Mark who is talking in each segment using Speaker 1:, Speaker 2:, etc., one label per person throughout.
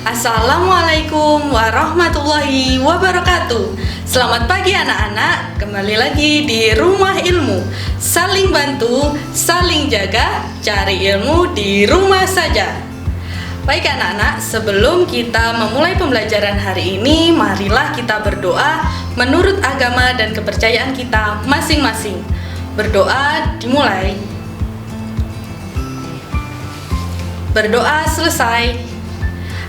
Speaker 1: Assalamualaikum warahmatullahi wabarakatuh. Selamat pagi anak-anak, kembali lagi di Rumah Ilmu. Saling bantu, saling jaga, cari ilmu di rumah saja. Baik anak-anak, sebelum kita memulai pembelajaran hari ini, marilah kita berdoa menurut agama dan kepercayaan kita masing-masing. Berdoa dimulai. Berdoa selesai.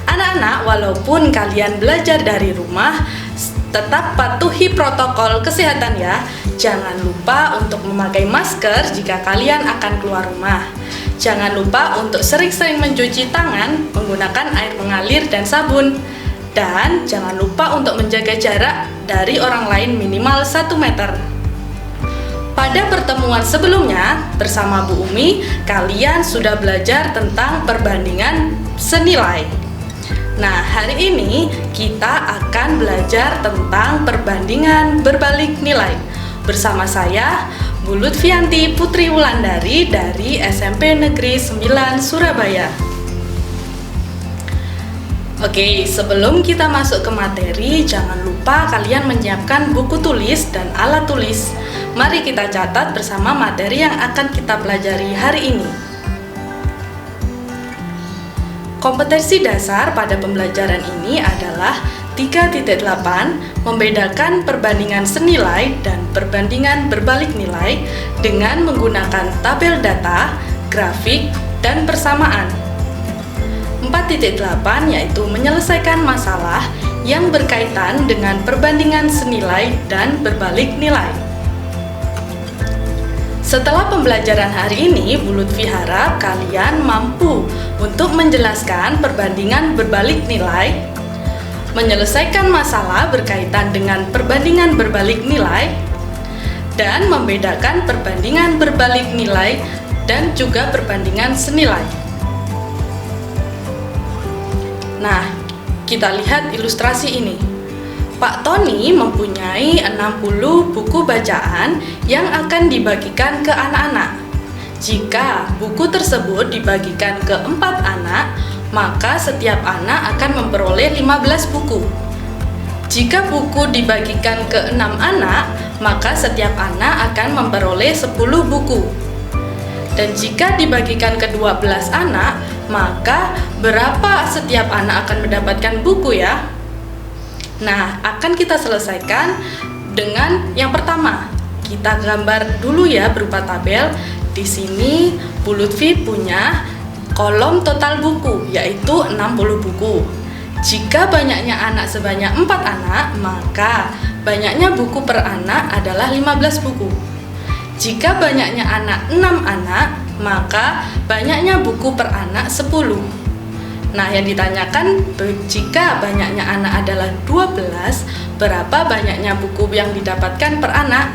Speaker 1: Anak-anak, walaupun kalian belajar dari rumah, tetap patuhi protokol kesehatan ya. Jangan lupa untuk memakai masker jika kalian akan keluar rumah. Jangan lupa untuk sering-sering mencuci tangan menggunakan air mengalir dan sabun. Dan jangan lupa untuk menjaga jarak dari orang lain minimal 1 meter. Pada pertemuan sebelumnya bersama Bu Umi, kalian sudah belajar tentang perbandingan senilai. Nah, hari ini kita akan belajar tentang perbandingan berbalik nilai. Bersama saya, Bu Lutfianti Putri Wulandari dari SMP Negeri 9 Surabaya. Oke, sebelum kita masuk ke materi, jangan lupa kalian menyiapkan buku tulis dan alat tulis. Mari kita catat bersama materi yang akan kita pelajari hari ini. Kompetensi dasar pada pembelajaran ini adalah 3.8, membedakan perbandingan senilai dan perbandingan berbalik nilai dengan menggunakan tabel data, grafik, dan persamaan. 4.8 yaitu menyelesaikan masalah yang berkaitan dengan perbandingan senilai dan berbalik nilai. Setelah pembelajaran hari ini, Bu Lutfi harap kalian mampu untuk menjelaskan perbandingan berbalik nilai, menyelesaikan masalah berkaitan dengan perbandingan berbalik nilai, dan membedakan perbandingan berbalik nilai dan juga perbandingan senilai. Nah, kita lihat ilustrasi ini. Pak Tony mempunyai 60 buku bacaan yang akan dibagikan ke anak-anak. Jika buku tersebut dibagikan ke 4 anak, maka setiap anak akan memperoleh 15 buku. Jika buku dibagikan ke 6 anak, maka setiap anak akan memperoleh 10 buku. Dan jika dibagikan ke 12 anak, maka berapa setiap anak akan mendapatkan buku ya? Nah, akan kita selesaikan dengan yang pertama. Kita gambar dulu ya berupa tabel. Di sini Bu Lutfi punya kolom total buku, yaitu 60 buku. Jika banyaknya anak sebanyak 4 anak, maka banyaknya buku per anak adalah 15 buku. Jika banyaknya anak 6 anak, maka banyaknya buku per anak 10. Nah, yang ditanyakan, jika banyaknya anak adalah 12, berapa banyaknya buku yang didapatkan per anak?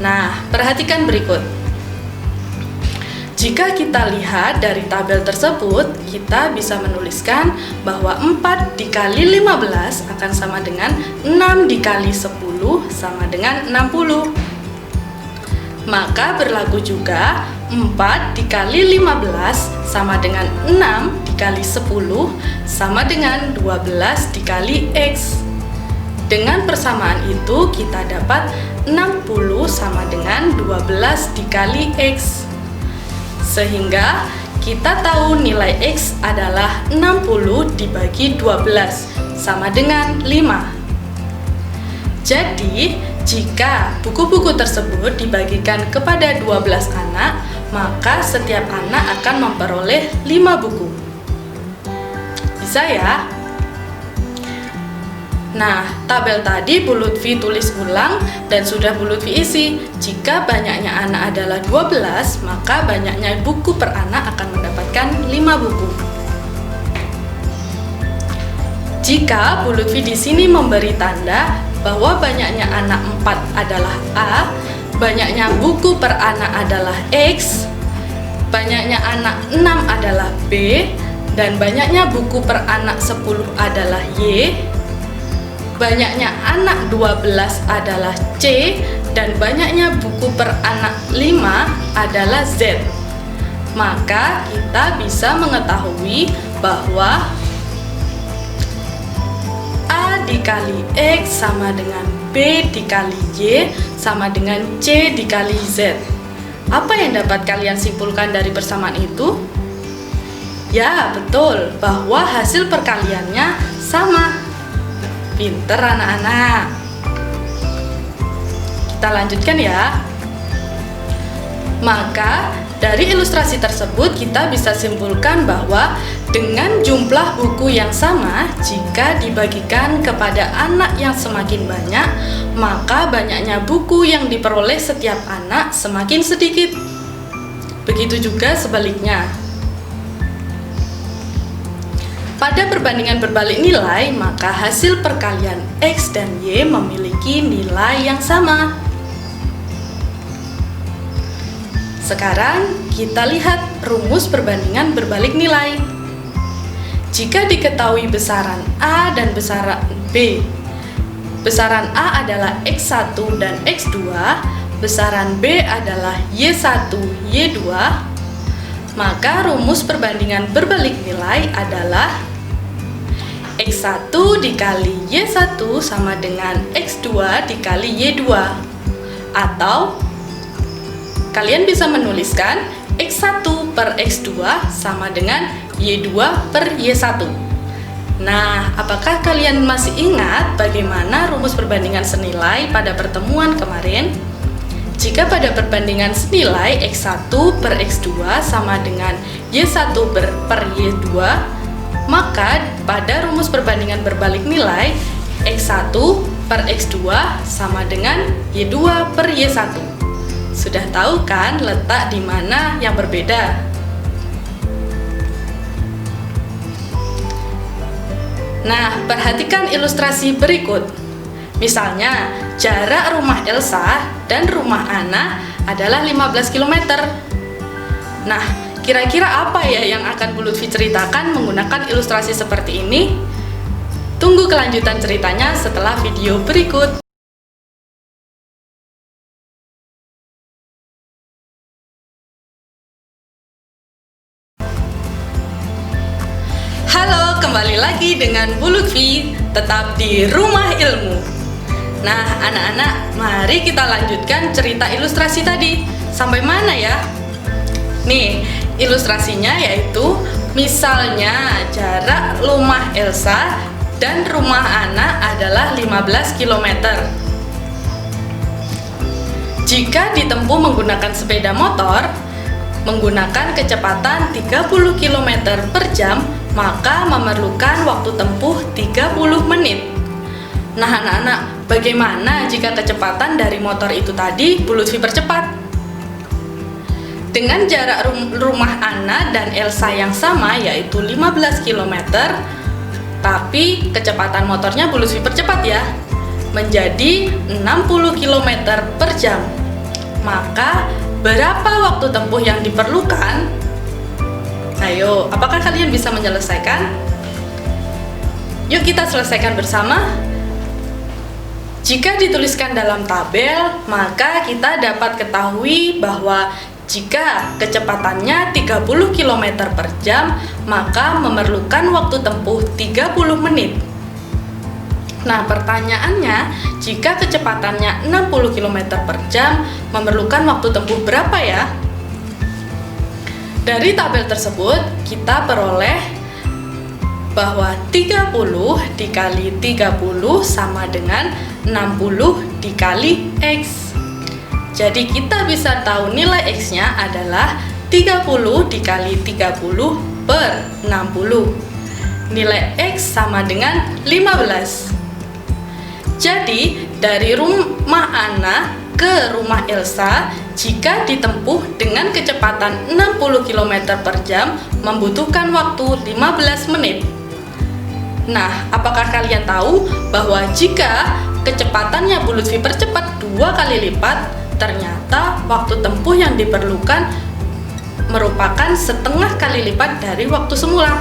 Speaker 1: Nah, perhatikan berikut. Jika kita lihat dari tabel tersebut, kita bisa menuliskan bahwa 4 dikali 15 akan sama dengan 6 dikali 10 sama dengan 60. Maka berlaku juga 4 dikali 15 sama dengan 6 dikali 10 sama dengan 12 dikali X. Dengan persamaan itu kita dapat 60 sama dengan 12 dikali X. Sehingga kita tahu nilai X adalah 60 dibagi 12 sama dengan 5. Jadi, jika buku-buku tersebut dibagikan kepada 12 anak, maka setiap anak akan memperoleh 5 buku. Bisa ya? Nah, tabel tadi Bu Lutfi tulis ulang dan sudah Bu Lutfi isi. Jika banyaknya anak adalah 12, maka banyaknya buku per anak akan mendapatkan 5 buku. Jika Bu Lutfi di sini memberi tanda bahwa banyaknya anak 4 adalah A, banyaknya buku per anak adalah X, banyaknya anak 6 adalah B, dan banyaknya buku per anak 10 adalah Y, banyaknya anak 12 adalah C, dan banyaknya buku per anak 5 adalah Z. Maka kita bisa mengetahui bahwa dikali X sama dengan B dikali Y sama dengan C dikali Z. Apa yang dapat kalian simpulkan dari persamaan itu? Ya, betul, bahwa hasil perkaliannya sama. Pinter anak-anak. Kita lanjutkan ya. Maka, dari ilustrasi tersebut kita bisa simpulkan bahwa dengan jumlah buku yang sama, jika dibagikan kepada anak yang semakin banyak, maka banyaknya buku yang diperoleh setiap anak semakin sedikit. Begitu juga sebaliknya. Pada perbandingan berbalik nilai, maka hasil perkalian X dan Y memiliki nilai yang sama. Sekarang kita lihat rumus perbandingan berbalik nilai. Jika diketahui besaran A dan besaran B, besaran A adalah X1 dan X2, besaran B adalah Y1, Y2, maka rumus perbandingan berbalik nilai adalah X1 dikali Y1 sama dengan X2 dikali Y2. Atau kalian bisa menuliskan X1 per X2 sama dengan Y2 per Y1. Nah, apakah kalian masih ingat bagaimana rumus perbandingan senilai pada pertemuan kemarin? Jika pada perbandingan senilai X1 per X2 sama dengan Y1 per Y2, maka pada rumus perbandingan berbalik nilai X1 per X2 sama dengan Y2 per Y1. Sudah tahu kan letak di mana yang berbeda? Nah, perhatikan ilustrasi berikut. Misalnya, jarak rumah Elsa dan rumah Anna adalah 15 km. Nah, kira-kira apa ya yang akan Bu Lutfi ceritakan menggunakan ilustrasi seperti ini? Tunggu kelanjutan ceritanya setelah video berikut. Halo, kembali lagi dengan Bu Lutfi, tetap di Rumah Ilmu. Nah, anak-anak, mari kita lanjutkan cerita ilustrasi tadi. Sampai mana ya? Nih, ilustrasinya yaitu misalnya jarak rumah Elsa dan rumah Anna adalah 15 km. Jika ditempuh menggunakan sepeda motor, menggunakan kecepatan 30 km per jam, maka memerlukan waktu tempuh 30 menit. Nah, anak-anak, bagaimana jika kecepatan dari motor itu tadi Bu Lutfi percepat? Dengan jarak rumah Anna dan Elsa yang sama, yaitu 15 km, tapi kecepatan motornya Bu Lutfi percepat ya, menjadi 60 km per jam. Maka, berapa waktu tempuh yang diperlukan? Ayo, apakah kalian bisa menyelesaikan? Yuk kita selesaikan bersama. Jika dituliskan dalam tabel, maka kita dapat ketahui bahwa jika kecepatannya 30 km per jam, maka memerlukan waktu tempuh 30 menit. Nah, pertanyaannya, jika kecepatannya 60 km per jam, memerlukan waktu tempuh berapa ya? Dari tabel tersebut, kita peroleh bahwa 30 dikali 30 sama dengan 60 dikali X. Jadi kita bisa tahu nilai X-nya adalah 30 dikali 30 per 60. Nilai X sama dengan 15. Jadi, dari rumah Anna ke rumah Elsa, jika ditempuh dengan kecepatan 60 km per jam, membutuhkan waktu 15 menit. Nah, apakah kalian tahu bahwa jika kecepatannya Bu Lutfi percepat 2 kali lipat, ternyata waktu tempuh yang diperlukan merupakan setengah kali lipat dari waktu semula.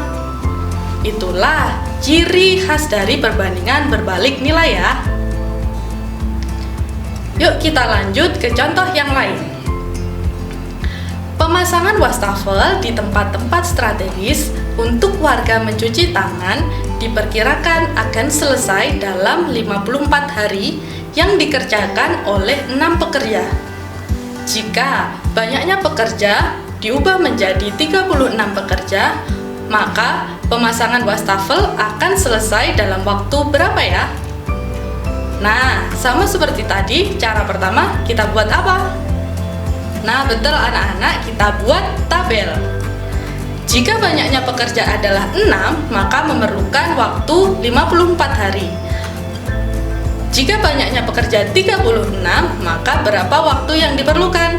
Speaker 1: Itulah ciri khas dari perbandingan berbalik nilai ya. Yuk kita lanjut ke contoh yang lain. Pemasangan wastafel di tempat-tempat strategis untuk warga mencuci tangan diperkirakan akan selesai dalam 54 hari yang dikerjakan oleh 6 pekerja. Jika banyaknya pekerja diubah menjadi 36 pekerja, maka pemasangan wastafel akan selesai dalam waktu berapa ya? Nah, sama seperti tadi, cara pertama kita buat apa? Nah, betul anak-anak, kita buat tabel. Jika banyaknya pekerja adalah 6, maka memerlukan waktu 54 hari. Jika banyaknya pekerja 36, maka berapa waktu yang diperlukan?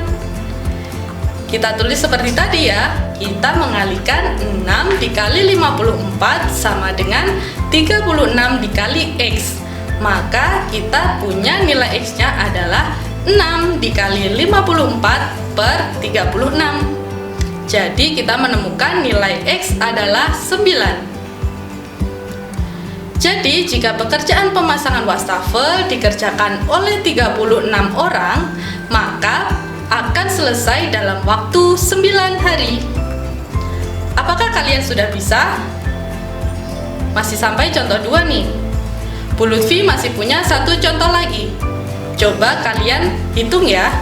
Speaker 1: Kita tulis seperti tadi ya. Kita mengalihkan 6 dikali 54 sama dengan 36 dikali X. Maka kita punya nilai X-nya adalah 6 dikali 54 per 36. Jadi kita menemukan nilai X adalah 9. Jadi jika pekerjaan pemasangan wastafel dikerjakan oleh 36 orang, maka akan selesai dalam waktu 9 hari. Apakah kalian sudah bisa? Masih sampai contoh 2 nih. Bu Lutfi masih punya satu contoh lagi. Coba kalian hitung ya.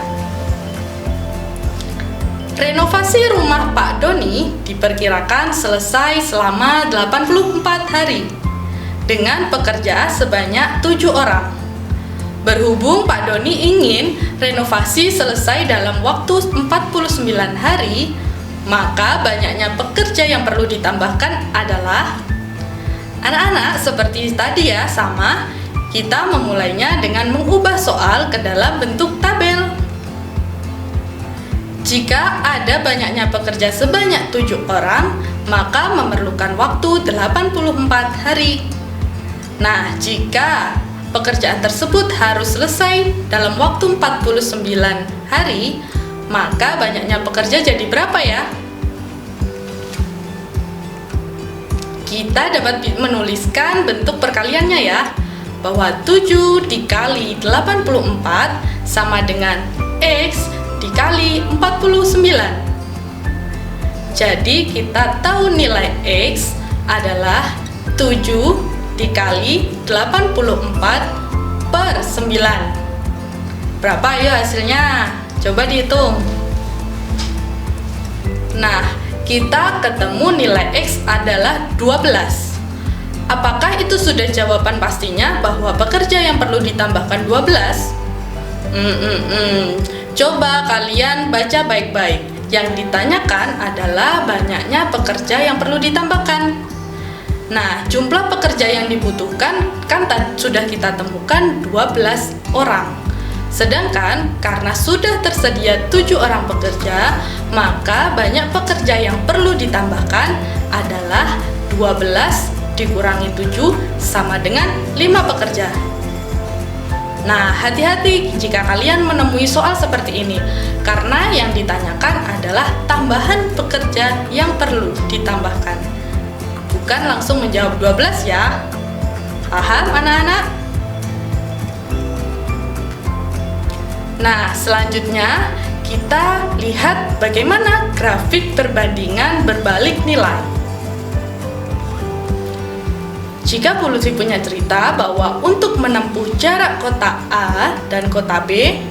Speaker 1: Renovasi rumah Pak Doni diperkirakan selesai selama 84 hari dengan pekerja sebanyak 7 orang. Berhubung Pak Doni ingin renovasi selesai dalam waktu 49 hari, maka banyaknya pekerja yang perlu ditambahkan adalah anak-anak seperti tadi ya, sama. Kita memulainya dengan mengubah soal ke dalam bentuk tabel. Jika ada banyaknya pekerja sebanyak 7 orang, maka memerlukan waktu 84 hari. Nah, jika pekerjaan tersebut harus selesai dalam waktu 49 hari, maka banyaknya pekerja jadi berapa ya? Kita dapat menuliskan bentuk perkaliannya ya, bahwa 7 dikali 84 sama dengan X dikali 49. Jadi kita tahu nilai X adalah 7 dikali 84 per 9. Berapa ayo hasilnya? Coba dihitung. Nah, kita ketemu nilai X adalah 12. Apakah itu sudah jawaban pastinya bahwa pekerja yang perlu ditambahkan 12? Coba kalian baca baik-baik. Yang ditanyakan adalah banyaknya pekerja yang perlu ditambahkan. Nah, jumlah pekerja yang dibutuhkan kan sudah kita temukan 12 orang. Sedangkan karena sudah tersedia 7 orang pekerja, maka banyak pekerja yang perlu ditambahkan adalah 12 dikurangi 7 sama dengan 5 pekerja. Nah, hati-hati jika kalian menemui soal seperti ini, karena yang ditanyakan adalah tambahan pekerja yang perlu ditambahkan. Bukan langsung menjawab 12 ya. Paham anak-anak? Nah, selanjutnya kita lihat bagaimana grafik perbandingan berbalik nilai. Jika Bu Lutfi punya cerita bahwa untuk menempuh jarak kota A dan kota B,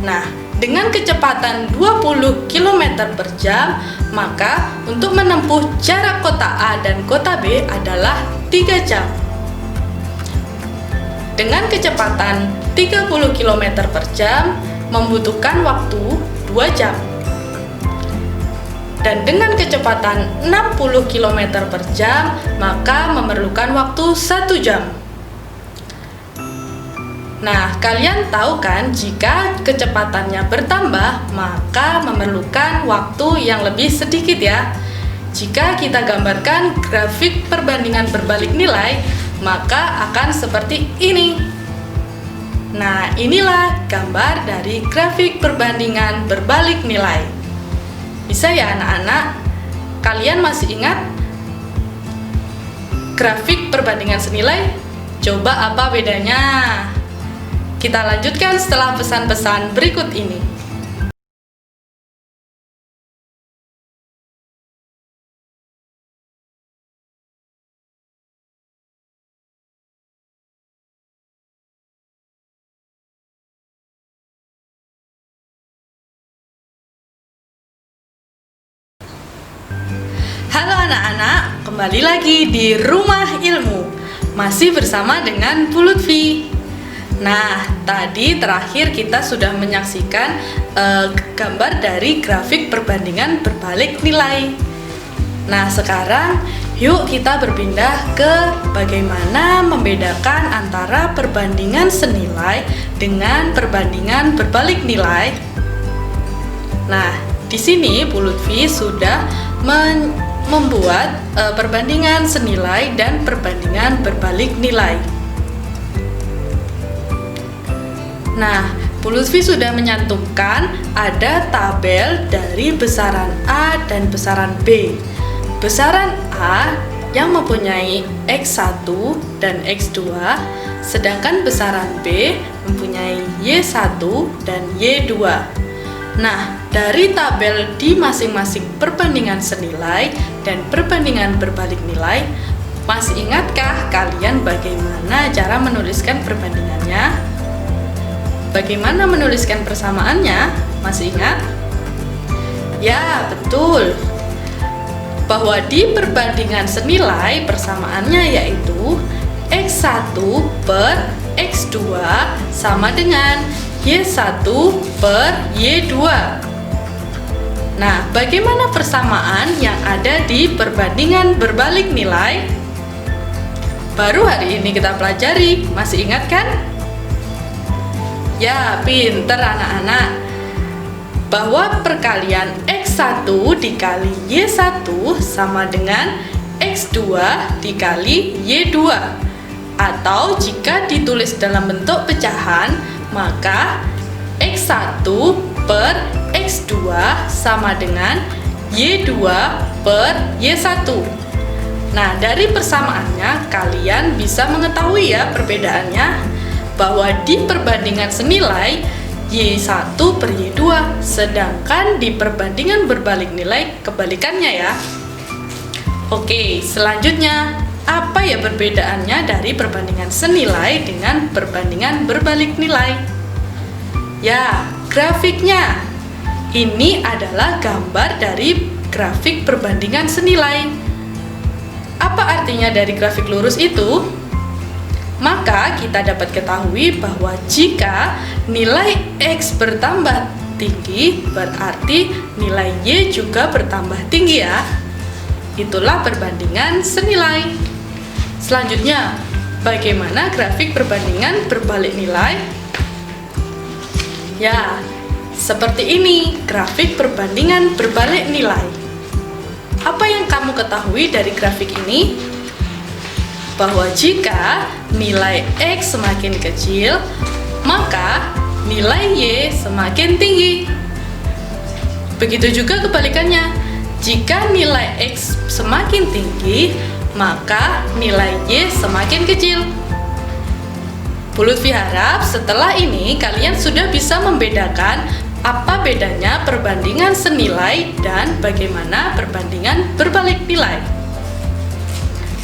Speaker 1: nah, dengan kecepatan 20 km per jam, maka untuk menempuh jarak kota A dan kota B adalah 3 jam. Dengan kecepatan 30 km per jam, membutuhkan waktu 2 jam. Dan dengan kecepatan 60 km per jam, maka memerlukan waktu 1 jam. Nah, kalian tahu kan jika kecepatannya bertambah, maka memerlukan waktu yang lebih sedikit ya. Jika kita gambarkan grafik perbandingan berbalik nilai, maka akan seperti ini. Nah, inilah gambar dari grafik perbandingan berbalik nilai. Bisa ya anak-anak? Kalian masih ingat grafik perbandingan senilai? Coba apa bedanya? Kita lanjutkan setelah pesan-pesan berikut ini. anak-anak, kembali lagi di Rumah Ilmu. Masih bersama dengan Bu Lutfi. Nah, tadi terakhir kita sudah menyaksikan gambar dari grafik perbandingan berbalik nilai. Nah, sekarang yuk kita berpindah ke bagaimana membedakan antara perbandingan senilai dengan perbandingan berbalik nilai. Nah, di sini Bu Lutfi sudah membuat perbandingan senilai dan perbandingan berbalik nilai. Nah, Bu Lutfi sudah menyantumkan ada tabel dari besaran A dan besaran B. Besaran A yang mempunyai X1 dan X2, sedangkan besaran B mempunyai Y1 dan Y2. Nah, dari tabel di masing-masing perbandingan senilai dan perbandingan berbalik nilai, masih ingatkah kalian bagaimana cara menuliskan perbandingannya? Bagaimana menuliskan persamaannya? Masih ingat? Ya, betul. Bahwa di perbandingan senilai persamaannya yaitu X1 per X2 sama dengan Y1 per Y2. Nah, bagaimana persamaan yang ada di perbandingan berbalik nilai? Baru hari ini kita pelajari, masih ingat kan? Ya, pinter anak-anak. Bahwa perkalian X1 dikali Y1 sama dengan X2 dikali Y2. Atau jika ditulis dalam bentuk pecahan, maka X1 per X2 sama dengan Y2 per Y1. Nah, dari persamaannya kalian bisa mengetahui ya perbedaannya, bahwa di perbandingan senilai Y1 per Y2, sedangkan di perbandingan berbalik nilai kebalikannya ya. Oke, selanjutnya apa ya perbedaannya dari perbandingan senilai dengan perbandingan berbalik nilai? Ya, grafiknya. Ini adalah gambar dari grafik perbandingan senilai. Apa artinya dari grafik lurus itu? Maka kita dapat ketahui bahwa jika nilai X bertambah tinggi, berarti nilai Y juga bertambah tinggi ya. Itulah perbandingan senilai. Selanjutnya, bagaimana grafik perbandingan berbalik nilai? Ya, seperti ini grafik perbandingan berbalik nilai. Apa yang kamu ketahui dari grafik ini? Bahwa jika nilai X semakin kecil, maka nilai Y semakin tinggi. Begitu juga kebalikannya. Jika nilai X semakin tinggi, maka nilai Y semakin kecil. Bu Lutfi harap setelah ini kalian sudah bisa membedakan apa bedanya perbandingan senilai dan bagaimana perbandingan berbalik nilai.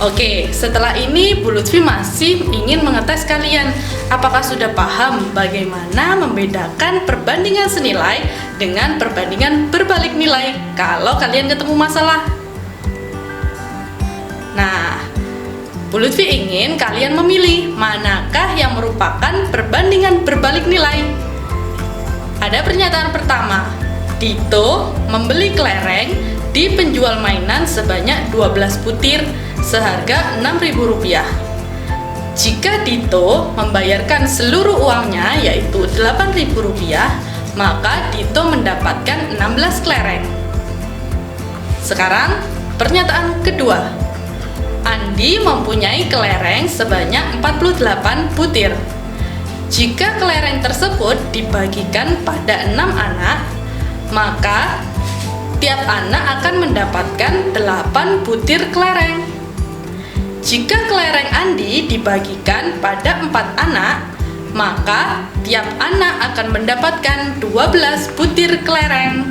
Speaker 1: Oke, setelah ini Bu Lutfi masih ingin mengetes kalian apakah sudah paham bagaimana membedakan perbandingan senilai dengan perbandingan berbalik nilai kalau kalian ketemu masalah. Nah, Bu Lutfi ingin kalian memilih manakah yang merupakan perbandingan berbalik nilai. Ada pernyataan pertama, Dito membeli kelereng di penjual mainan sebanyak 12 butir seharga Rp6.000. Jika Dito membayarkan seluruh uangnya yaitu Rp8.000, maka Dito mendapatkan 16 kelereng. Sekarang pernyataan kedua, Andi mempunyai kelereng sebanyak 48 butir. Jika kelereng tersebut dibagikan pada 6 anak, maka tiap anak akan mendapatkan 8 butir kelereng. Jika kelereng Andi dibagikan pada 4 anak, maka tiap anak akan mendapatkan 12 butir kelereng.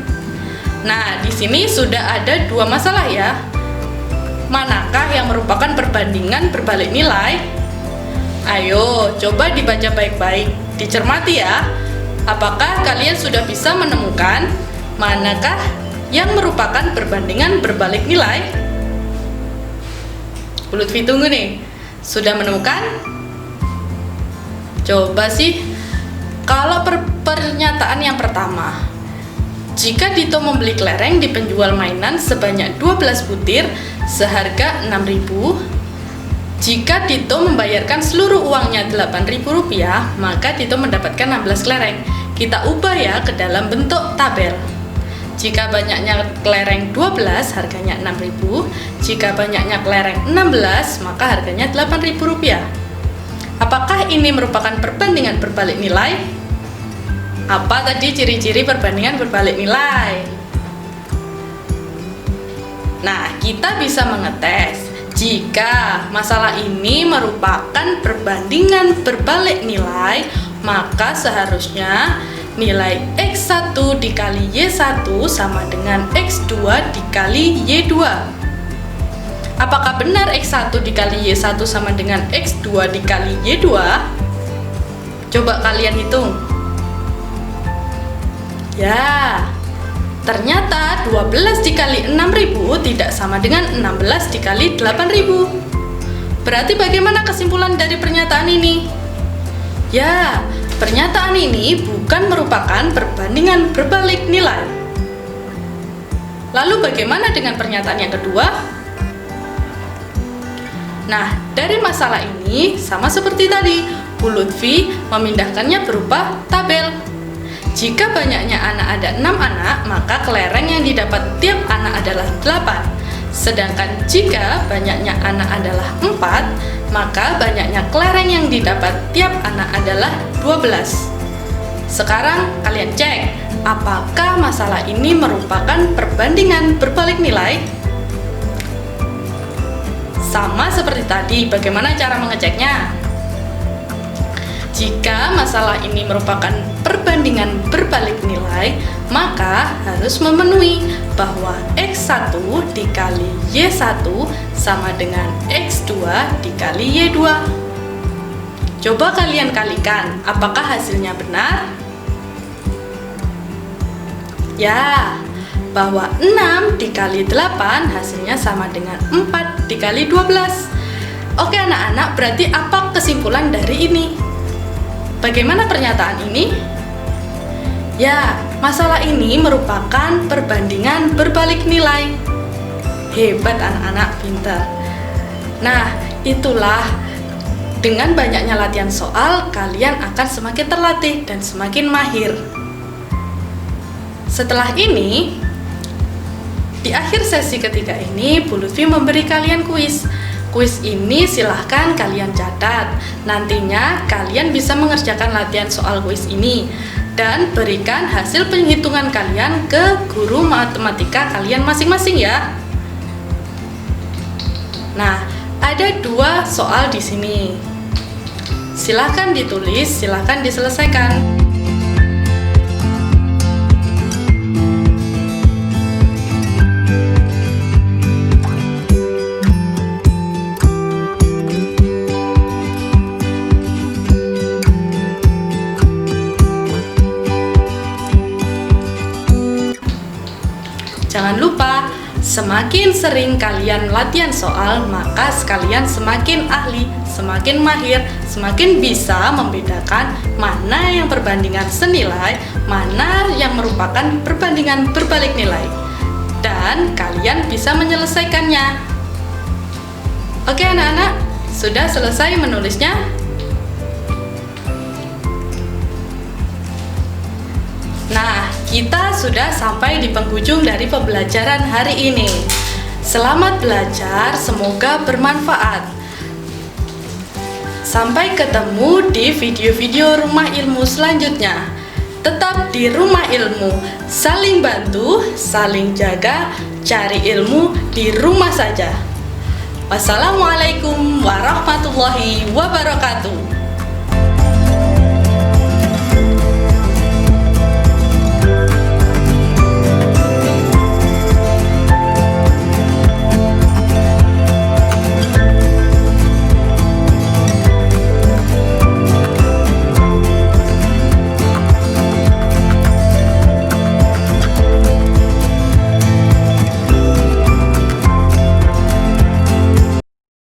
Speaker 1: Nah, di sini sudah ada dua masalah ya. Manakah yang merupakan perbandingan berbalik nilai? Ayo, coba dibaca baik-baik, dicermati ya. Apakah kalian sudah bisa menemukan manakah yang merupakan perbandingan berbalik nilai? Bu Lutfi tunggu nih. Sudah menemukan? Coba sih. Kalau pernyataan yang pertama, jika Dito membeli kelereng di penjual mainan sebanyak 12 butir seharga 6.000, jika Dito membayarkan seluruh uangnya Rp8.000, maka Dito mendapatkan 16 kelereng. Kita ubah ya ke dalam bentuk tabel. Jika banyaknya kelereng 12, harganya Rp6.000. Jika banyaknya kelereng 16, maka harganya Rp8.000. Apakah ini merupakan perbandingan berbalik nilai? Apa tadi ciri-ciri perbandingan berbalik nilai? Nah, kita bisa mengetes jika masalah ini merupakan perbandingan berbalik nilai, maka seharusnya nilai X1 dikali Y1 sama dengan X2 dikali Y2. Apakah benar X1 dikali Y1 sama dengan X2 dikali Y2? Coba kalian hitung. Ya, ternyata 12 dikali 6.000 tidak sama dengan 16 dikali 8.000. Berarti bagaimana kesimpulan dari pernyataan ini? Ya, pernyataan ini bukan merupakan perbandingan berbalik nilai. Lalu bagaimana dengan pernyataan yang kedua? Nah, dari masalah ini sama seperti tadi, Bu Lutfi memindahkannya berupa tabel. Jika banyaknya anak ada 6 anak, maka kelereng yang didapat tiap anak adalah 8. Sedangkan jika banyaknya anak adalah 4, maka banyaknya kelereng yang didapat tiap anak adalah 12. Sekarang kalian cek, apakah masalah ini merupakan perbandingan berbalik nilai? Sama seperti tadi, bagaimana cara mengeceknya? Jika masalah ini merupakan perbandingan berbalik nilai, maka harus memenuhi bahwa X1 dikali Y1 sama dengan X2 dikali Y2. Coba kalian kalikan, apakah hasilnya benar? Ya, bahwa 6 dikali 8 hasilnya sama dengan 4 dikali 12. Oke anak-anak, berarti apa kesimpulan dari ini? Bagaimana pernyataan ini? Ya, masalah ini merupakan perbandingan berbalik nilai. Hebat anak-anak, pintar. Nah, itulah dengan banyaknya latihan soal, kalian akan semakin terlatih dan semakin mahir. Setelah ini, di akhir sesi ketiga ini, Bu Lutfi memberi kalian kuis. Kuis ini silahkan kalian catat. Nantinya kalian bisa mengerjakan latihan soal kuis ini dan berikan hasil penghitungan kalian ke guru matematika kalian masing-masing ya. Nah, ada 2 soal di sini. Silahkan ditulis, silahkan diselesaikan. Jangan lupa, semakin sering kalian latihan soal, maka kalian semakin ahli, semakin mahir, semakin bisa membedakan mana yang perbandingan senilai, mana yang merupakan perbandingan berbalik nilai. Dan kalian bisa menyelesaikannya. Oke anak-anak, sudah selesai menulisnya? Nah, kita sudah sampai di penghujung dari pembelajaran hari ini. Selamat belajar, semoga bermanfaat. Sampai ketemu di video-video Rumah Ilmu selanjutnya. Tetap di Rumah Ilmu, saling bantu, saling jaga, cari ilmu di rumah saja. Wassalamualaikum warahmatullahi wabarakatuh.